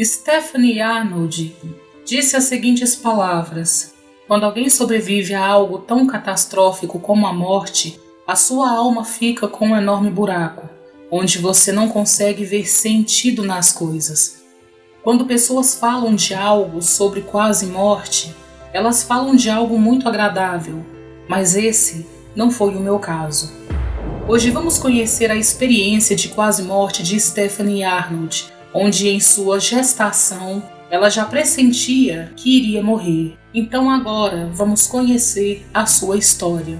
Stephanie Arnold disse as seguintes palavras: quando alguém sobrevive a algo tão catastrófico como a morte, a sua alma fica com um enorme buraco, onde você não consegue ver sentido nas coisas. Quando pessoas falam de algo sobre quase morte, elas falam de algo muito agradável, mas esse não foi o meu caso. Hoje vamos conhecer a experiência de quase morte de Stephanie Arnold, onde em sua gestação ela já pressentia que iria morrer. Então agora vamos conhecer a sua história.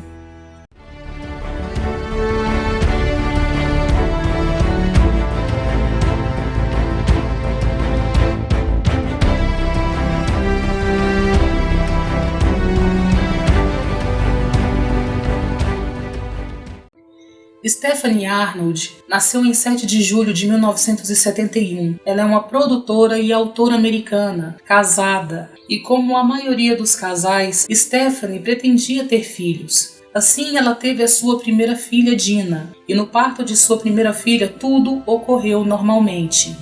Stephanie Arnold nasceu em 7 de julho de 1971. Ela é uma produtora e autora americana, casada, e como a maioria dos casais, Stephanie pretendia ter filhos. Assim, ela teve a sua primeira filha, Dina, e no parto de sua primeira filha tudo ocorreu normalmente.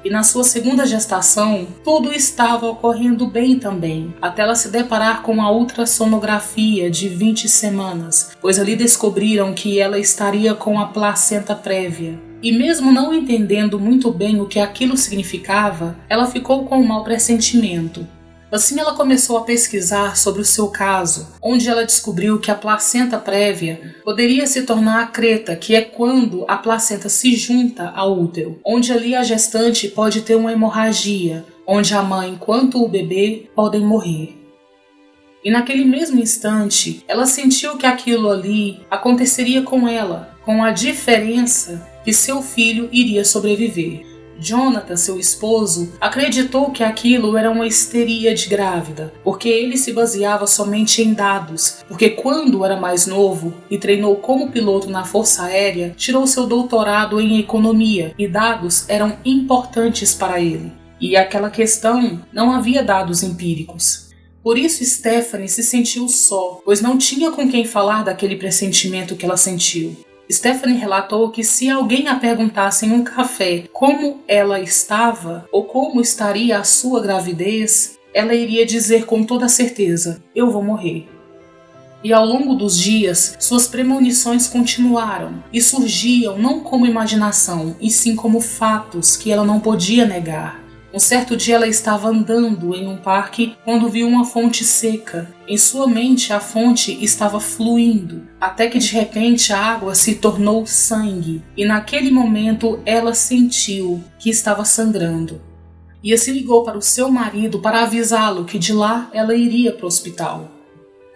E na sua segunda gestação, tudo estava ocorrendo bem também, até ela se deparar com a ultrassonografia de 20 semanas, pois ali descobriram que ela estaria com a placenta prévia. E mesmo não entendendo muito bem o que aquilo significava, ela ficou com um mau pressentimento. Assim ela começou a pesquisar sobre o seu caso, onde ela descobriu que a placenta prévia poderia se tornar a creta, que é quando a placenta se junta ao útero, onde ali a gestante pode ter uma hemorragia, onde a mãe quanto o bebê podem morrer. E naquele mesmo instante, ela sentiu que aquilo ali aconteceria com ela, com a diferença que seu filho iria sobreviver. Jonathan, seu esposo, acreditou que aquilo era uma histeria de grávida, porque ele se baseava somente em dados, porque quando era mais novo e treinou como piloto na Força Aérea, tirou seu doutorado em economia e dados eram importantes para ele. E aquela questão, não havia dados empíricos. Por isso Stephanie se sentiu só, pois não tinha com quem falar daquele pressentimento que ela sentiu. Stephanie relatou que se alguém a perguntasse em um café como ela estava ou como estaria a sua gravidez, ela iria dizer com toda certeza: eu vou morrer. E ao longo dos dias, suas premonições continuaram e surgiam não como imaginação, e sim como fatos que ela não podia negar. Um certo dia ela estava andando em um parque quando viu uma fonte seca. Em sua mente a fonte estava fluindo, até que de repente a água se tornou sangue. E naquele momento ela sentiu que estava sangrando. E se ligou para o seu marido para avisá-lo que de lá ela iria para o hospital.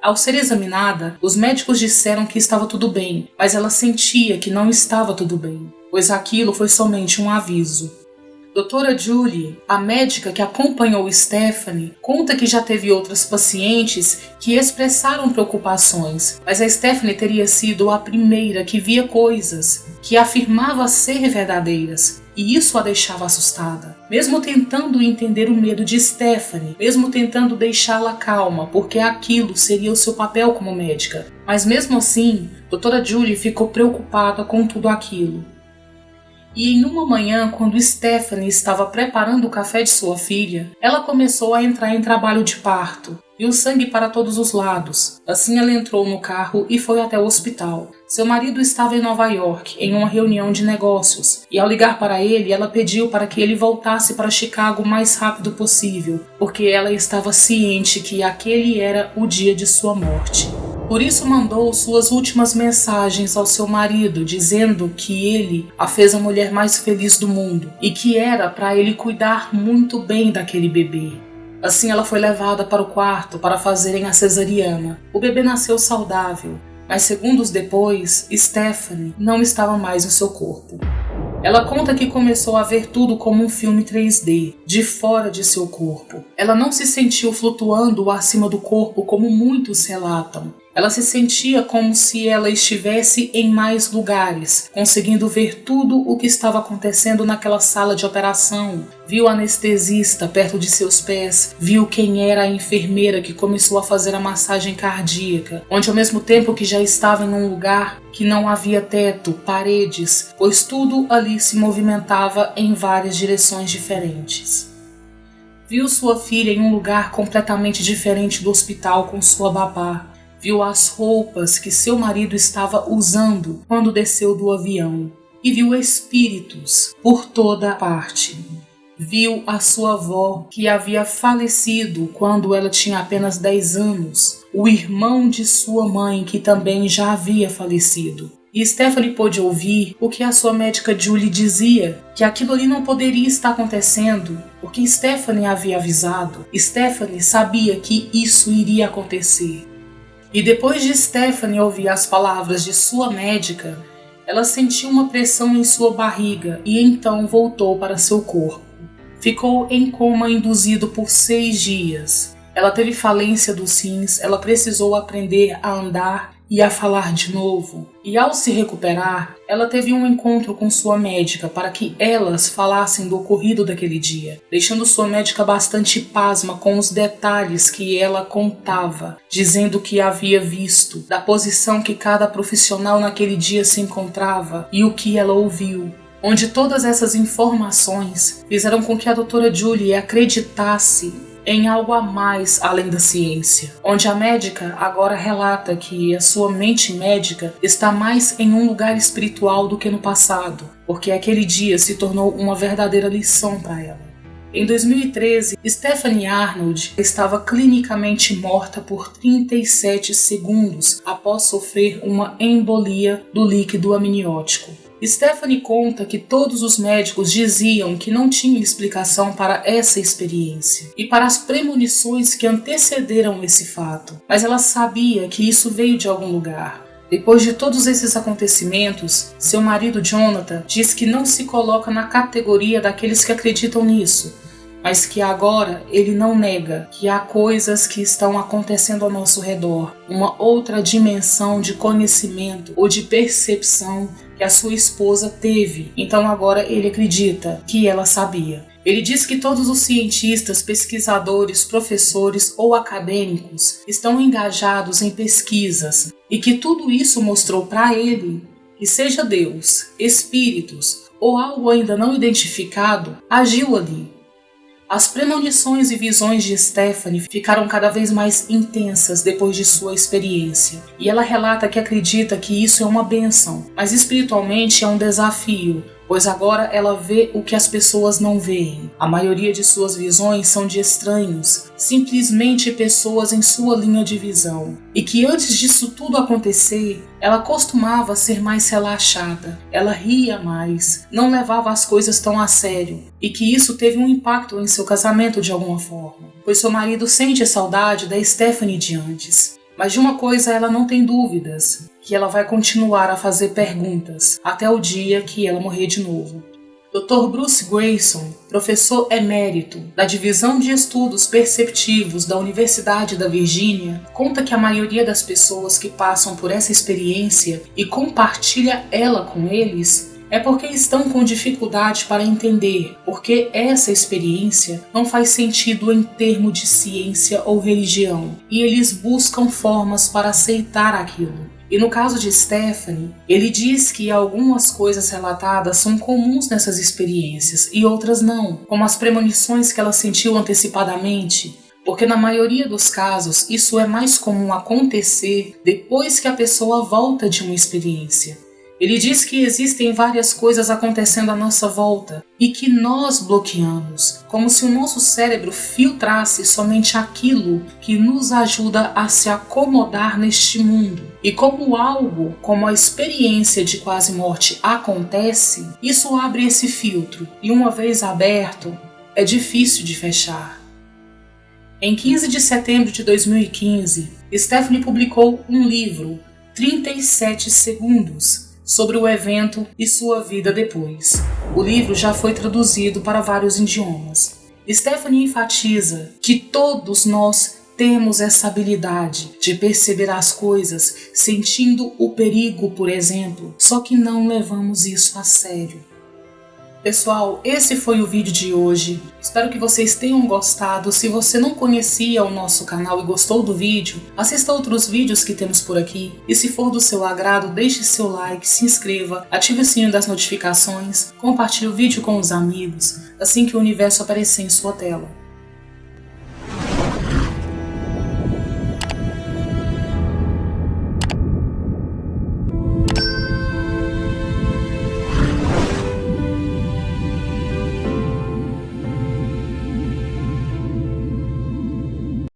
Ao ser examinada, os médicos disseram que estava tudo bem, mas ela sentia que não estava tudo bem, pois aquilo foi somente um aviso. Doutora Julie, a médica que acompanhou Stephanie, conta que já teve outras pacientes que expressaram preocupações, mas a Stephanie teria sido a primeira que via coisas que afirmava ser verdadeiras, e isso a deixava assustada. Mesmo tentando entender o medo de Stephanie, mesmo tentando deixá-la calma, porque aquilo seria o seu papel como médica, mas mesmo assim, doutora Julie ficou preocupada com tudo aquilo. E em uma manhã, quando Stephanie estava preparando o café de sua filha, ela começou a entrar em trabalho de parto. Viu sangue para todos os lados. Assim ela entrou no carro e foi até o hospital. Seu marido estava em Nova York, em uma reunião de negócios. E ao ligar para ele, ela pediu para que ele voltasse para Chicago o mais rápido possível, porque ela estava ciente que aquele era o dia de sua morte. Por isso mandou suas últimas mensagens ao seu marido, dizendo que ele a fez a mulher mais feliz do mundo e que era para ele cuidar muito bem daquele bebê. Assim ela foi levada para o quarto para fazerem a cesariana. O bebê nasceu saudável, mas segundos depois, Stephanie não estava mais no seu corpo. Ela conta que começou a ver tudo como um filme 3D, de fora de seu corpo. Ela não se sentiu flutuando acima do corpo como muitos relatam. Ela se sentia como se ela estivesse em mais lugares, conseguindo ver tudo o que estava acontecendo naquela sala de operação. Viu o anestesista perto de seus pés, viu quem era a enfermeira que começou a fazer a massagem cardíaca, onde ao mesmo tempo que já estava em um lugar que não havia teto, paredes, pois tudo ali se movimentava em várias direções diferentes. Viu sua filha em um lugar completamente diferente do hospital com sua babá. Viu as roupas que seu marido estava usando quando desceu do avião. E viu espíritos por toda parte. Viu a sua avó, que havia falecido quando ela tinha apenas 10 anos. O irmão de sua mãe, que também já havia falecido. E Stephanie pôde ouvir o que a sua médica Julie dizia, que aquilo ali não poderia estar acontecendo, porque Stephanie havia avisado. Stephanie sabia que isso iria acontecer. E depois de Stephanie ouvir as palavras de sua médica, ela sentiu uma pressão em sua barriga e então voltou para seu corpo. Ficou em coma induzido por 6 dias. Ela teve falência dos rins, ela precisou aprender a andar e a falar de novo. E ao se recuperar, ela teve um encontro com sua médica para que elas falassem do ocorrido daquele dia, deixando sua médica bastante pasma com os detalhes que ela contava, dizendo que havia visto, da posição que cada profissional naquele dia se encontrava e o que ela ouviu. Onde todas essas informações fizeram com que a doutora Julie acreditasse em algo a mais além da ciência, onde a médica agora relata que a sua mente médica está mais em um lugar espiritual do que no passado, porque aquele dia se tornou uma verdadeira lição para ela. Em 2013, Stephanie Arnold estava clinicamente morta por 37 segundos após sofrer uma embolia do líquido amniótico. Stephanie conta que todos os médicos diziam que não tinha explicação para essa experiência e para as premonições que antecederam esse fato, mas ela sabia que isso veio de algum lugar. Depois de todos esses acontecimentos, seu marido Jonathan diz que não se coloca na categoria daqueles que acreditam nisso, mas que agora ele não nega que há coisas que estão acontecendo ao nosso redor, uma outra dimensão de conhecimento ou de percepção que a sua esposa teve. Então agora ele acredita que ela sabia. Ele diz que todos os cientistas, pesquisadores, professores ou acadêmicos estão engajados em pesquisas e que tudo isso mostrou para ele que seja Deus, espíritos ou algo ainda não identificado, agiu ali. As premonições e visões de Stephanie ficaram cada vez mais intensas depois de sua experiência, e ela relata que acredita que isso é uma bênção, mas espiritualmente é um desafio, pois agora ela vê o que as pessoas não veem. A maioria de suas visões são de estranhos, simplesmente pessoas em sua linha de visão, e que antes disso tudo acontecer, ela costumava ser mais relaxada, ela ria mais, não levava as coisas tão a sério, e que isso teve um impacto em seu casamento de alguma forma, pois seu marido sente a saudade da Stephanie de antes. Mas de uma coisa ela não tem dúvidas, que ela vai continuar a fazer perguntas até o dia que ela morrer de novo. Dr. Bruce Grayson, professor emérito da Divisão de Estudos Perceptivos da Universidade da Virgínia, conta que a maioria das pessoas que passam por essa experiência e compartilha ela com eles é porque estão com dificuldade para entender porque essa experiência não faz sentido em termos de ciência ou religião, e eles buscam formas para aceitar aquilo. E no caso de Stephanie, ele diz que algumas coisas relatadas são comuns nessas experiências e outras não, como as premonições que ela sentiu antecipadamente, porque na maioria dos casos isso é mais comum acontecer depois que a pessoa volta de uma experiência. Ele diz que existem várias coisas acontecendo à nossa volta e que nós bloqueamos, como se o nosso cérebro filtrasse somente aquilo que nos ajuda a se acomodar neste mundo. E como algo, como a experiência de quase morte acontece, isso abre esse filtro e uma vez aberto, é difícil de fechar. Em 15 de setembro de 2015, Stephanie publicou um livro, 37 Segundos, sobre o evento e sua vida depois. O livro já foi traduzido para vários idiomas. Stephanie enfatiza que todos nós temos essa habilidade de perceber as coisas sentindo o perigo, por exemplo, só que não levamos isso a sério. Pessoal, esse foi o vídeo de hoje. Espero que vocês tenham gostado. Se você não conhecia o nosso canal e gostou do vídeo, assista outros vídeos que temos por aqui. E se for do seu agrado, deixe seu like, se inscreva, ative o sininho das notificações, compartilhe o vídeo com os amigos, assim que o universo aparecer em sua tela.